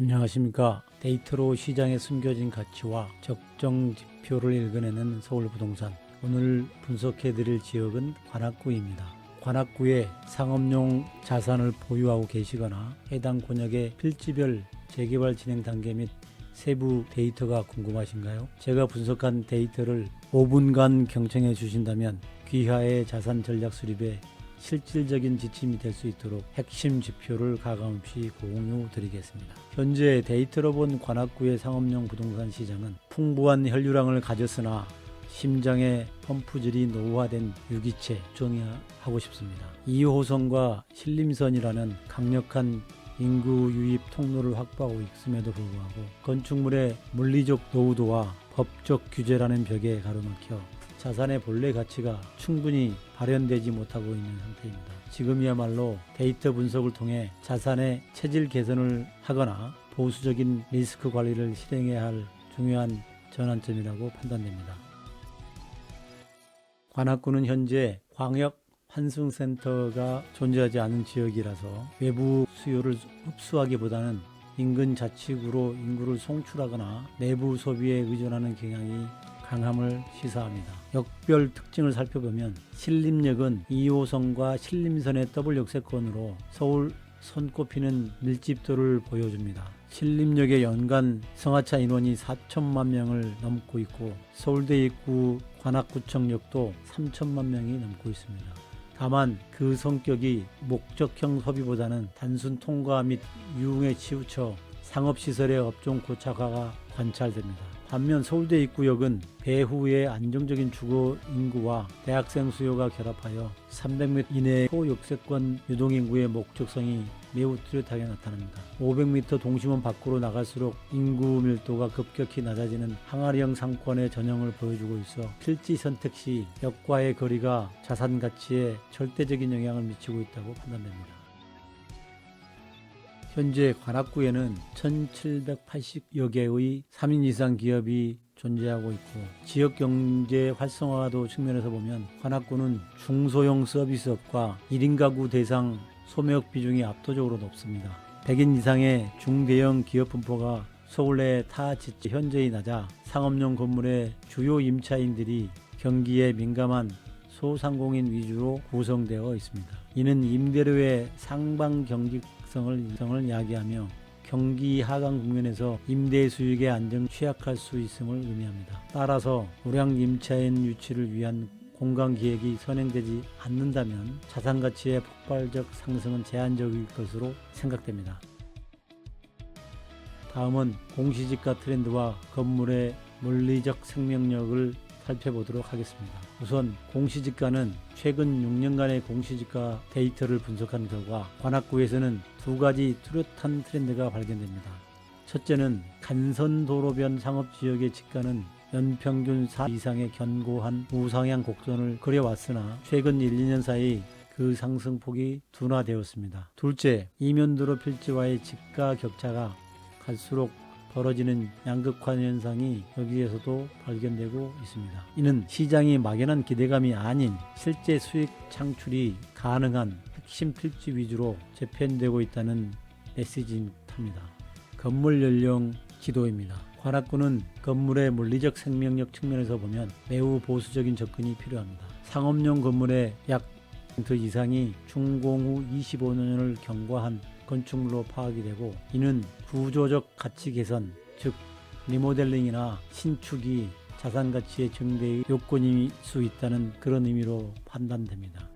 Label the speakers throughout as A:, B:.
A: 안녕하십니까. 데이터로 시장에 숨겨진 가치와 적정 지표를 읽어내는 서울부동산. 오늘 분석해드릴 지역은 관악구입니다. 관악구에 상업용 자산을 보유하고 계시거나 해당 권역의 필지별 재개발 진행 단계 및 세부 데이터가 궁금하신가요? 제가 분석한 데이터를 5분간 경청해 주신다면 귀하의 자산 전략 수립에 실질적인 지침이 될 수 있도록 핵심 지표를 가감없이 공유 드리겠습니다. 현재 데이터로 본 관악구의 상업용 부동산 시장은 풍부한 혈류량을 가졌으나 심장의 펌프질이 노후화된 유기체 정의하고 싶습니다. 2호선과 신림선이라는 강력한 인구 유입 통로를 확보하고 있음에도 불구하고 건축물의 물리적 노후도와 법적 규제라는 벽에 가로막혀 자산의 본래 가치가 충분히 발현되지 못하고 있는 상태입니다. 지금이야말로 데이터 분석을 통해 자산의 체질 개선을 하거나 보수적인 리스크 관리를 실행해야 할 중요한 전환점이라고 판단됩니다. 관악구는 현재 광역 환승센터가 존재하지 않은 지역이라서 외부 수요를 흡수하기보다는 인근 자치구로 인구를 송출하거나 내부 소비에 의존하는 경향이 강함을 시사합니다. 역별 특징을 살펴보면 신림역은 2호선과 신림선의 더블 역세권으로 서울 손꼽히는 밀집도를 보여줍니다. 신림역의 연간 승하차 인원이 4천만 명을 넘고 있고 서울대 입구 관악구청역도 3천만 명이 넘고 있습니다. 다만 그 성격이 목적형 소비보다는 단순 통과 및 유흥에 치우쳐 상업시설의 업종 고착화가 관찰됩니다. 반면 서울대 입구역은 배후의 안정적인 주거 인구와 대학생 수요가 결합하여 300m 이내의 소역세권 유동인구의 목적성이 매우 뚜렷하게 나타납니다. 500m 동심원 밖으로 나갈수록 인구 밀도가 급격히 낮아지는 항아리형 상권의 전형을 보여주고 있어 필지 선택 시 역과의 거리가 자산 가치에 절대적인 영향을 미치고 있다고 판단됩니다. 현재 관악구에는 1780여 개의 3인 이상 기업이 존재하고 있고 지역 경제 활성화도 측면에서 보면 관악구는 중소형 서비스업과 1인 가구 대상 소매역 비중이 압도적으로 높습니다. 100인 이상의 중대형 기업 분포가 서울 내 타 지역 현저히 낮아 상업용 건물의 주요 임차인들이 경기에 민감한 소상공인 위주로 구성되어 있습니다. 이는 임대료의 상방 경직성을 야기하며 경기 하강 국면에서 임대 수익의 안정 취약할 수 있음을 의미합니다. 따라서 우량 임차인 유치를 위한 공간 기획이 선행되지 않는다면 자산 가치의 폭발적 상승은 제한적일 것으로 생각됩니다. 다음은 공시지가 트렌드와 건물의 물리적 생명력을 살펴보도록 하겠습니다. 우선 공시지가는 최근 6년간의 공시지가 데이터를 분석한 결과 관악구에서는 두 가지 뚜렷한 트렌드가 발견됩니다. 첫째는 간선도로변 상업지역의 지가는 연평균 4 이상의 견고한 우상향 곡선을 그려왔으나 최근 1, 2년 사이 그 상승폭이 둔화되었습니다. 둘째, 이면도로 필지와의 지가 격차가 갈수록 벌어지는 양극화 현상이 여기에서도 발견되고 있습니다. 이는 시장이 막연한 기대감이 아닌 실제 수익 창출이 가능한 핵심 필지 위주로 재편되고 있다는 메시지인 듯합니다. 건물 연령 지도입니다. 관악구는 건물의 물리적 생명력 측면에서 보면 매우 보수적인 접근이 필요합니다. 상업용 건물의 약 10% 이상이 준공 후 25년을 경과한 건축물로 파악이 되고 이는 구조적 가치 개선, 즉 리모델링이나 신축이 자산 가치의 증대의 요건일 수 있다는 그런 의미로 판단됩니다.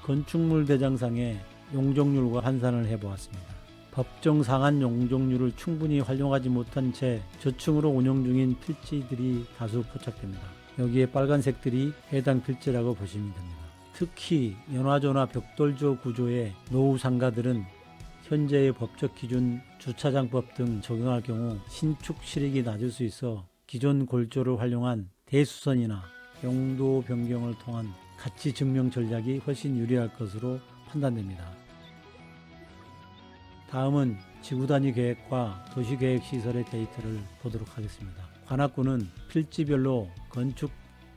A: 건축물 대장상에 용적률과 환산을 해보았습니다. 법정 상한 용적률을 충분히 활용하지 못한 채 저층으로 운영 중인 필지들이 다수 포착됩니다. 여기에 빨간색들이 해당 필지라고 보시면 됩니다. 특히 연화조나 벽돌조 구조의 노후 상가들은 현재의 법적 기준 주차장법 등 적용할 경우 신축 실익이 낮을 수 있어 기존 골조를 활용한 대수선이나 용도 변경을 통한 가치 증명 전략이 훨씬 유리할 것으로 판단됩니다. 다음은 지구단위 계획과 도시계획 시설의 데이터를 보도록 하겠습니다. 관악구는 필지별로 건축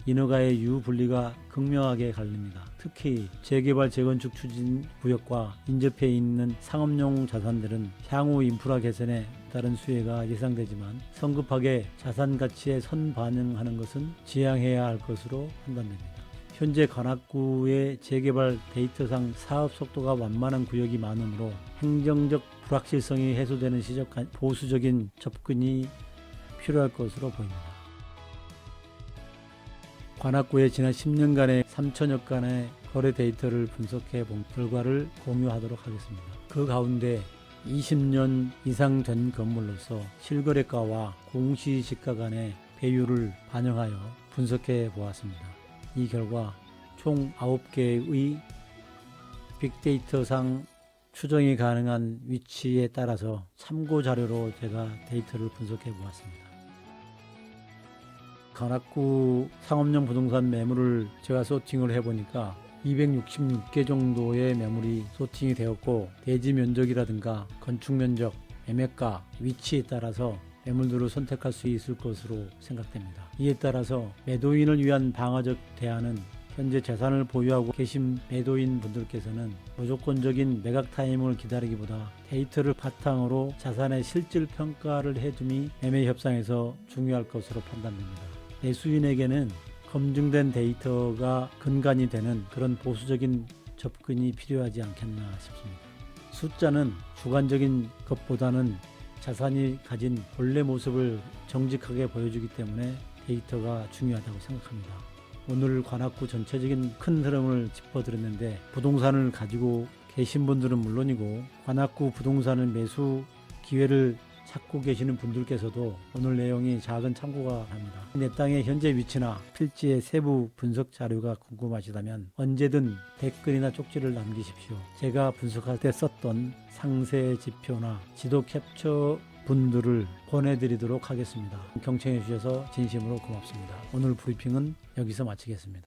A: 인허가의 유분리가 극명하게 갈립니다. 특히 재개발 재건축 추진 구역과 인접해 있는 상업용 자산들은 향후 인프라 개선에 따른 수혜가 예상되지만 성급하게 자산 가치에 선반영하는 것은 지양해야 할 것으로 판단됩니다. 현재 관악구의 재개발 데이터상 사업 속도가 완만한 구역이 많으므로 행정적 불확실성이 해소되는 시적 보수적인 접근이 필요할 것으로 보입니다. 관악구의 지난 10년간의 3천여 건의 거래 데이터를 분석해 본 결과를 공유하도록 하겠습니다. 그 가운데 20년 이상 된 건물로서 실거래가와 공시지가 간의 배율을 반영하여 분석해 보았습니다. 이 결과 총 9개의 빅데이터상 추정이 가능한 위치에 따라서 참고 자료로 제가 데이터를 분석해 보았습니다. 관악구 상업용 부동산 매물을 제가 소팅을 해보니까 266개 정도의 매물이 소팅이 되었고, 대지 면적이라든가 건축 면적, 매매가, 위치에 따라서 매물들을 선택할 수 있을 것으로 생각됩니다. 이에 따라서 매도인을 위한 방어적 대안은 현재 재산을 보유하고 계신 매도인 분들께서는 무조건적인 매각 타이밍을 기다리기보다 데이터를 바탕으로 자산의 실질 평가를 해둠이 매매 협상에서 중요할 것으로 판단됩니다. 매수인에게는 검증된 데이터가 근간이 되는 그런 보수적인 접근이 필요하지 않겠나 싶습니다. 숫자는 주관적인 것보다는 자산이 가진 본래 모습을 정직하게 보여주기 때문에 데이터가 중요하다고 생각합니다. 오늘 관악구 전체적인 큰 흐름을 짚어드렸는데, 부동산을 가지고 계신 분들은 물론이고 관악구 부동산을 매수 기회를 찾고 계시는 분들께서도 오늘 내용이 작은 참고가 합니다. 내 땅의 현재 위치나 필지의 세부 분석 자료가 궁금하시다면 언제든 댓글이나 쪽지를 남기십시오. 제가 분석할 때 썼던 상세 지표나 지도 캡처 분들을 보내드리도록 하겠습니다. 경청해 주셔서 진심으로 고맙습니다. 오늘 브리핑은 여기서 마치겠습니다.